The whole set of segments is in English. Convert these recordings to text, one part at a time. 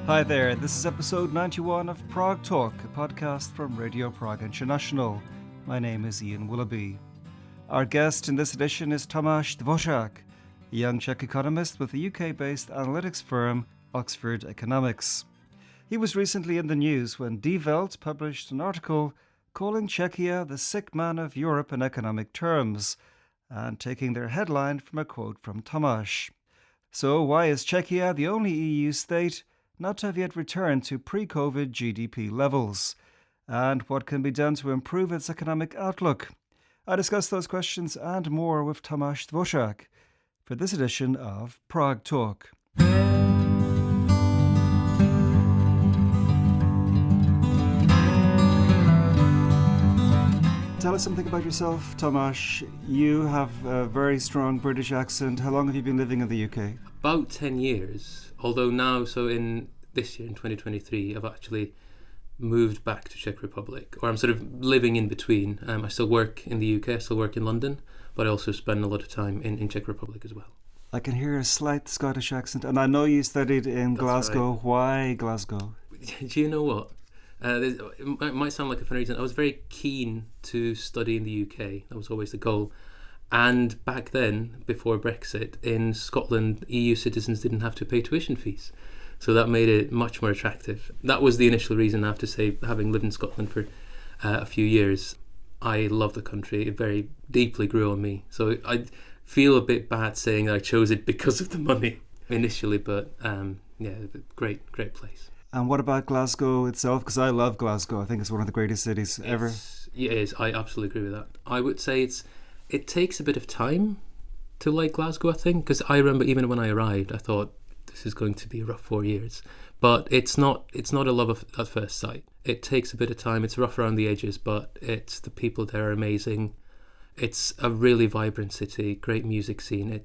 Hi there, this is episode 91 of Prague Talk, a podcast from Radio Prague International. My name is Ian Willoughby. Our guest in this edition is Tomáš Dvořák, a young Czech economist with the UK-based analytics firm Oxford Economics. He was recently in the news when Die Welt published an article calling Czechia the sick man of Europe in economic terms, and taking their headline from a quote from Tomáš. So why is Czechia the only EU state not to have yet returned to pre-COVID GDP levels? And what can be done to improve its economic outlook? I discuss those questions and more with Tomáš Dvořák for this edition of Prague Talk. Tell us something about yourself, Tomáš. You have a very strong British accent. How long have you been living in the UK? About 10 years, although now, so in this year, in 2023, I've actually moved back to Czech Republic, or I'm sort of living in between. I still work in the UK, I still work in London, but I also spend a lot of time in Czech Republic as well. I can hear a slight Scottish accent, and I know you studied in Glasgow. Right. Why Glasgow? Do you know what? It might sound like a funny reason. I was very keen to study in the UK. That was always the goal. And back then, before Brexit, in Scotland, EU citizens didn't have to pay tuition fees. So that made it much more attractive. That was the initial reason, I have to say, having lived in Scotland for a few years. I love the country. It very deeply grew on me. So I feel a bit bad saying that I chose it because of the money initially, but great place. And what about Glasgow itself? Because I love Glasgow. I think it's one of the greatest cities ever. Yeah, it is. I absolutely agree with that. I would say it takes a bit of time to like Glasgow, I think, because I remember even when I arrived, I thought this is going to be a rough 4 years. But it's not a love at first sight. It takes a bit of time. It's rough around the edges, but the people there are amazing. It's a really vibrant city, great music scene.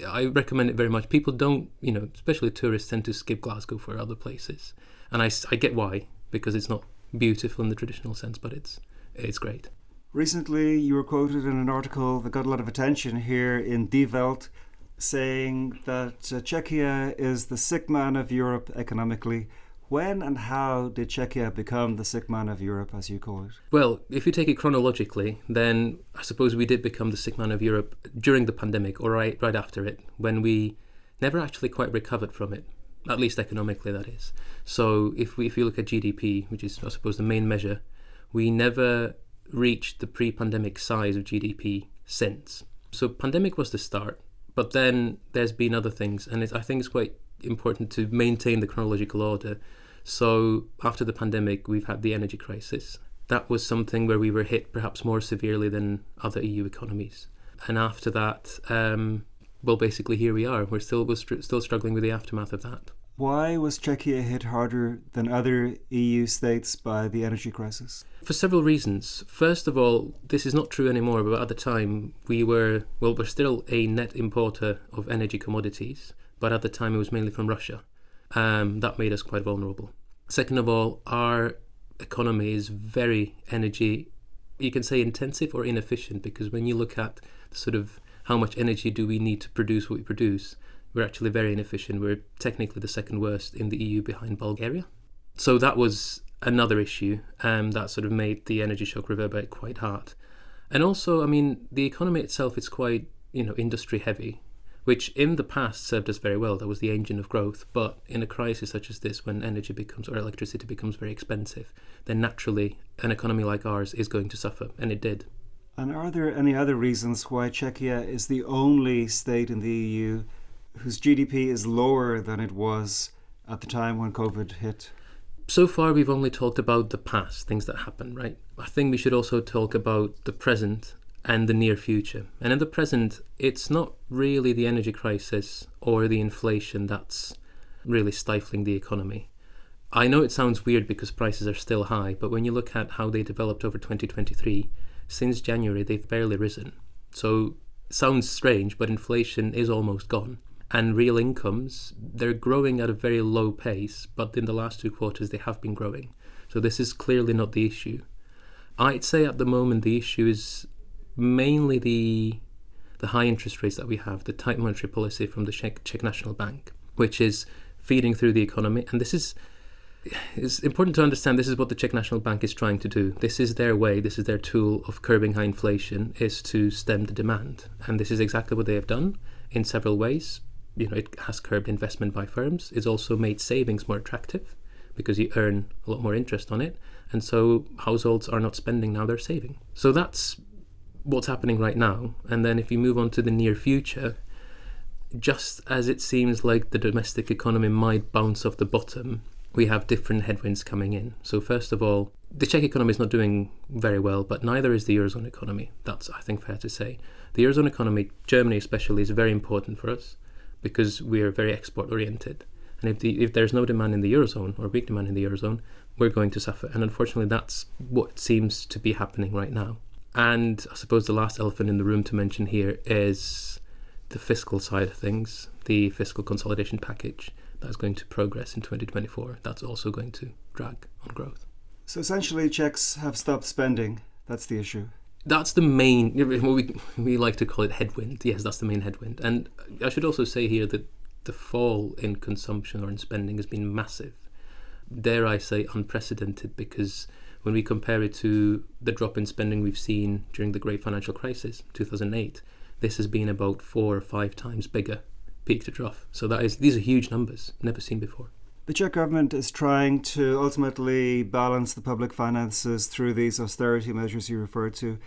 I recommend it very much. People don't, especially tourists, tend to skip Glasgow for other places. And I get why, because it's not beautiful in the traditional sense, but it's great. Recently, you were quoted in an article that got a lot of attention here in Die Welt, saying that Czechia is the sick man of Europe economically. When and how did Czechia become the sick man of Europe, as you call it? Well, if you take it chronologically, then I suppose we did become the sick man of Europe during the pandemic, or right after it, when we never actually quite recovered from it, at least economically, that is. So if you look at GDP, which is, I suppose, the main measure, we never reached the pre-pandemic size of GDP since. So pandemic was the start, but then there's been other things, and I think it's quite important to maintain the chronological order. So after the pandemic, we've had the energy crisis. That was something where we were hit perhaps more severely than other EU economies. And after that, basically here we are. We're still struggling with the aftermath of that. Why was Czechia hit harder than other EU states by the energy crisis? For several reasons. First of all, this is not true anymore, but at the time we're still a net importer of energy commodities, but at the time it was mainly from Russia. That made us quite vulnerable. Second of all, our economy is very energy, you can say intensive or inefficient, because when you look at sort of how much energy do we need to produce what we produce, we're actually very inefficient. We're technically the second worst in the EU behind Bulgaria. So that was another issue that sort of made the energy shock reverberate quite hard. And also, the economy itself is quite, industry heavy, which in the past served us very well. That was the engine of growth. But in a crisis such as this, when energy or electricity becomes very expensive, then naturally an economy like ours is going to suffer, and it did. And are there any other reasons why Czechia is the only state in the EU whose GDP is lower than it was at the time when COVID hit? So far, we've only talked about the past, things that happened, right? I think we should also talk about the present and the near future. And in the present, it's not really the energy crisis or the inflation that's really stifling the economy. I know it sounds weird because prices are still high, but when you look at how they developed over 2023, since January, they've barely risen. So it sounds strange, but inflation is almost gone. And real incomes, they're growing at a very low pace, but in the last 2 quarters, they have been growing. So this is clearly not the issue. I'd say at the moment, the issue is mainly the high interest rates that we have, the tight monetary policy from the Czech National Bank, which is feeding through the economy. And it's important to understand this is what the Czech National Bank is trying to do. This is their way, this is their tool of curbing high inflation, is to stem the demand. And this is exactly what they have done in several ways. It has curbed investment by firms. It's also made savings more attractive because you earn a lot more interest on it. And so households are not spending now, they're saving. So that's what's happening right now. And then if you move on to the near future, just as it seems like the domestic economy might bounce off the bottom, we have different headwinds coming in. So first of all, the Czech economy is not doing very well, but neither is the Eurozone economy. That's, I think, fair to say. The Eurozone economy, Germany especially, is very important for us because we are very export-oriented. And if there's no demand in the Eurozone, or weak demand in the Eurozone, we're going to suffer. And unfortunately, that's what seems to be happening right now. And I suppose the last elephant in the room to mention here is the fiscal side of things, the fiscal consolidation package that's going to progress in 2024. That's also going to drag on growth. So essentially, Czechs have stopped spending. That's the issue. That's the main, we like to call it headwind. Yes, that's the main headwind. And I should also say here that the fall in consumption or in spending has been massive. Dare I say unprecedented, because when we compare it to the drop in spending we've seen during the great financial crisis, 2008, this has been about 4 or 5 times bigger, peak to trough. So these are huge numbers, never seen before. The Czech government is trying to ultimately balance the public finances through these austerity measures you referred to.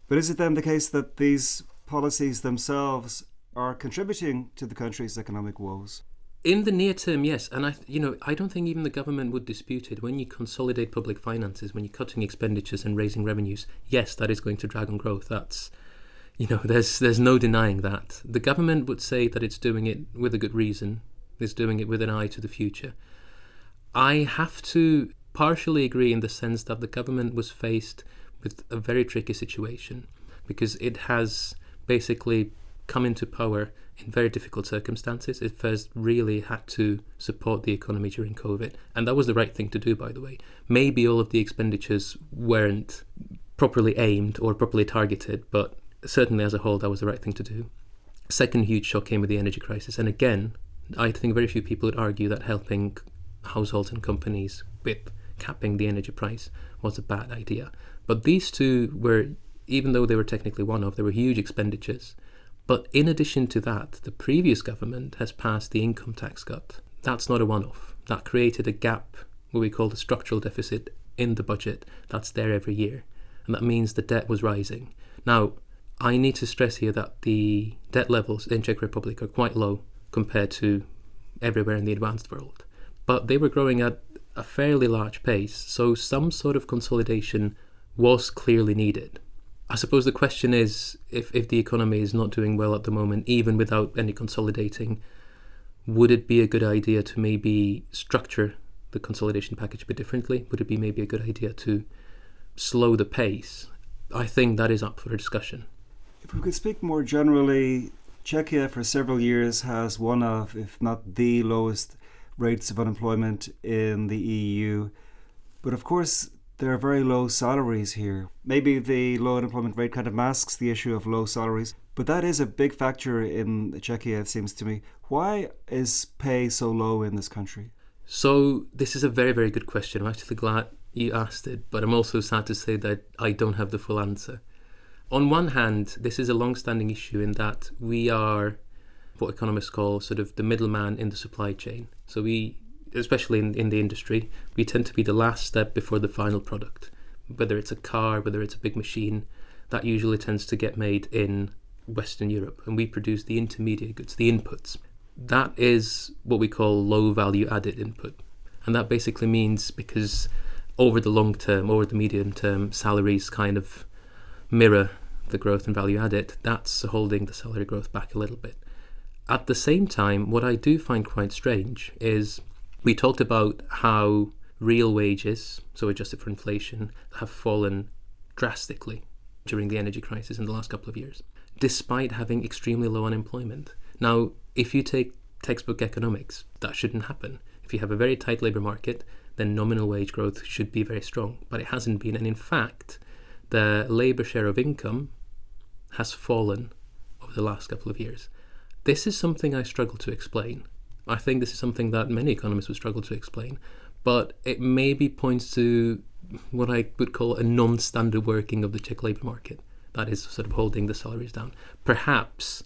But is it then the case that these policies themselves are contributing to the country's economic woes? In the near term, yes. And I don't think even the government would dispute it. When you consolidate public finances, when you're cutting expenditures and raising revenues, yes, that is going to drag on growth. That's, there's no denying that. The government would say that it's doing it with a good reason. It's doing it with an eye to the future. I have to partially agree in the sense that the government was faced with a very tricky situation because it has basically come into power in very difficult circumstances. It first really had to support the economy during COVID, and that was the right thing to do, by the way. Maybe all of the expenditures weren't properly aimed or properly targeted, but certainly as a whole, that was the right thing to do. Second huge shock came with the energy crisis, and again, I think very few people would argue that helping households and companies with capping the energy price was a bad idea. But these two were, even though they were technically one-off, they were huge expenditures. But in addition to that, the previous government has passed the income tax cut. That's not a one-off. That created a gap, what we call the structural deficit, in the budget. That's there every year. And that means the debt was rising. Now, I need to stress here that the debt levels in Czech Republic are quite low compared to everywhere in the advanced world. But they were growing at a fairly large pace, so some sort of consolidation was clearly needed. I suppose the question is, if the economy is not doing well at the moment, even without any consolidating, would it be a good idea to maybe structure the consolidation package a bit differently? Would it be maybe a good idea to slow the pace? I think that is up for a discussion. If we could speak more generally, Czechia for several years has one of, if not the lowest rates of unemployment in the EU. But of course, there are very low salaries here. Maybe the low unemployment rate kind of masks the issue of low salaries, but that is a big factor in Czechia, it seems to me. Why is pay so low in this country? So this is a very, very good question. I'm actually glad you asked it, but I'm also sad to say that I don't have the full answer. On one hand, this is a long-standing issue in that we are what economists call sort of the middleman in the supply chain. So we, especially in the industry, we tend to be the last step before the final product. Whether it's a car, whether it's a big machine, that usually tends to get made in Western Europe, and we produce the intermediate goods, the inputs. That is what we call low value added input. And that basically means because over the long term, over the medium term, salaries kind of mirror the growth in value added, that's holding the salary growth back a little bit. At the same time, what I do find quite strange is we talked about how real wages, so adjusted for inflation, have fallen drastically during the energy crisis in the last couple of years, despite having extremely low unemployment. Now, if you take textbook economics, that shouldn't happen. If you have a very tight labour market, then nominal wage growth should be very strong, but it hasn't been. And in fact, the labour share of income has fallen over the last couple of years. This is something I struggle to explain. I think this is something that many economists would struggle to explain, but it maybe points to what I would call a non-standard working of the Czech labour market. That is sort of holding the salaries down. Perhaps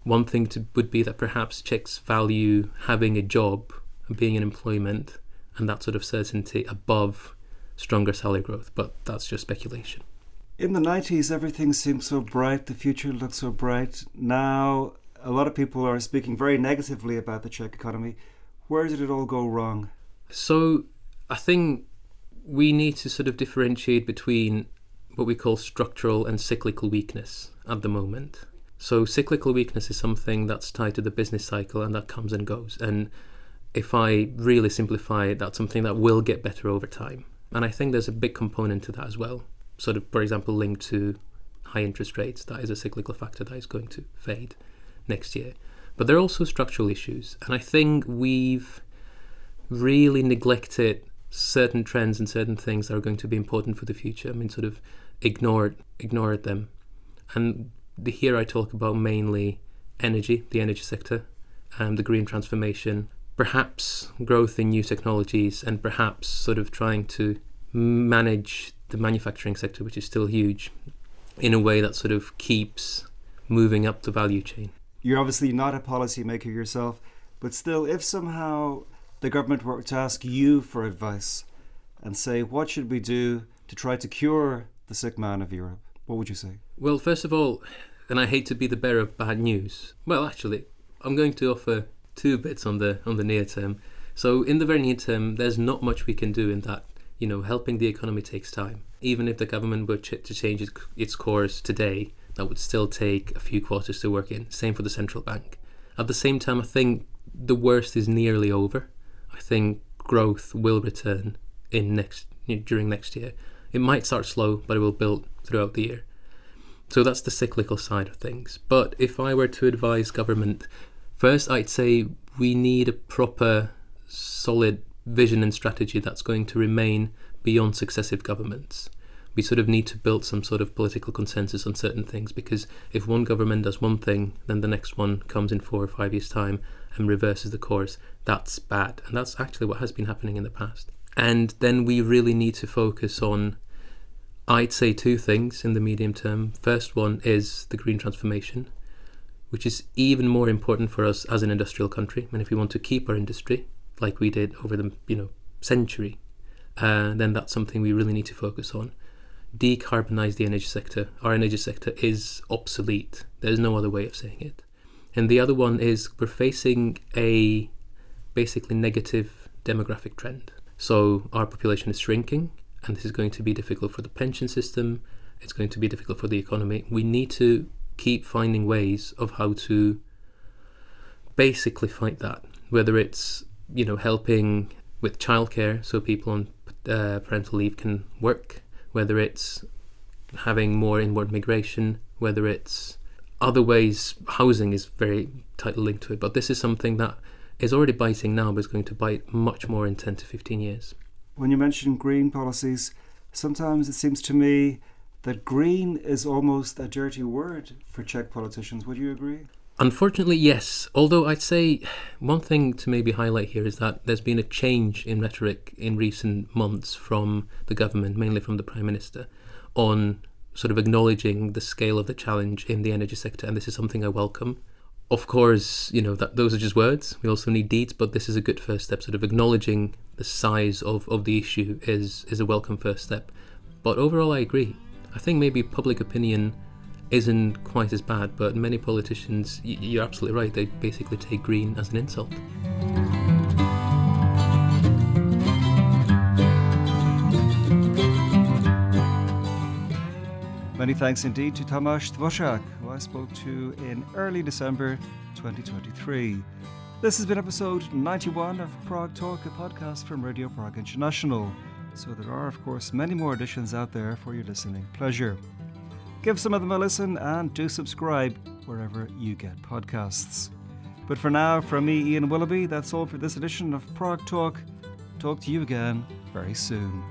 one thing would be that perhaps Czechs value having a job and being in employment and that sort of certainty above stronger salary growth, but that's just speculation. In the 90s, everything seemed so bright, the future looked so bright. Now, a lot of people are speaking very negatively about the Czech economy. Where did it all go wrong? So I think we need to sort of differentiate between what we call structural and cyclical weakness at the moment. So cyclical weakness is something that's tied to the business cycle and that comes and goes. And if I really simplify it, that's something that will get better over time. And I think there's a big component to that as well. Sort of, for example, linked to high interest rates. That is a cyclical factor that is going to fade next year. But there are also structural issues. And I think we've really neglected certain trends and certain things that are going to be important for the future. I mean, sort of ignored them. And here I talk about mainly energy, the energy sector, and the green transformation, perhaps growth in new technologies, and perhaps sort of trying to manage the manufacturing sector, which is still huge, in a way that sort of keeps moving up the value chain. You're obviously not a policymaker yourself, but still, if somehow the government were to ask you for advice and say, what should we do to try to cure the sick man of Europe, what would you say? Well, first of all, and I hate to be the bearer of bad news, well, actually, I'm going to offer two bits on the near term. So in the very near term, there's not much we can do in that. You know, helping the economy takes time. Even if the government were to change its course today, that would still take a few quarters to work in. Same for the central bank. At the same time, I think the worst is nearly over. I think growth will return during next year. It might start slow, but it will build throughout the year. So that's the cyclical side of things. But if I were to advise government, first I'd say we need a proper, solid vision and strategy that's going to remain beyond successive governments. We sort of need to build some sort of political consensus on certain things, because if one government does one thing, then the next one comes in 4 or 5 years' time and reverses the course. That's bad. And that's actually what has been happening in the past. And then we really need to focus on, I'd say, two things in the medium term. First one is the green transformation, which is even more important for us as an industrial country. And if we want to keep our industry, like we did over the century, then that's something we really need to focus on. Decarbonize the energy sector. Our energy sector is obsolete. There's no other way of saying it. And the other one is we're facing a basically negative demographic trend. So our population is shrinking, and this is going to be difficult for the pension system. It's going to be difficult for the economy. We need to keep finding ways of how to basically fight that, whether it's helping with childcare so people on parental leave can work, whether it's having more inward migration, whether it's other ways. Housing is very tightly linked to it, but this is something that is already biting now, but is going to bite much more in 10 to 15 years. When you mention green policies, sometimes it seems to me that green is almost a dirty word for Czech politicians. Would you agree? Unfortunately, yes. Although I'd say one thing to maybe highlight here is that there's been a change in rhetoric in recent months from the government, mainly from the Prime Minister, on sort of acknowledging the scale of the challenge in the energy sector. And this is something I welcome. Of course, that those are just words. We also need deeds, but this is a good first step. Sort of acknowledging the size of the issue is a welcome first step. But overall, I agree. I think maybe public opinion isn't quite as bad, but many politicians, you're absolutely right, they basically take green as an insult. Many thanks indeed to Tomáš Dvořák, who I spoke to in early December 2023. This has been episode 91 of Prague Talk, a podcast from Radio Prague International. So there are, of course, many more editions out there for your listening pleasure. Give some of them a listen and do subscribe wherever you get podcasts. But for now, from me, Ian Willoughby, that's all for this edition of Prague Talk. Talk to you again very soon.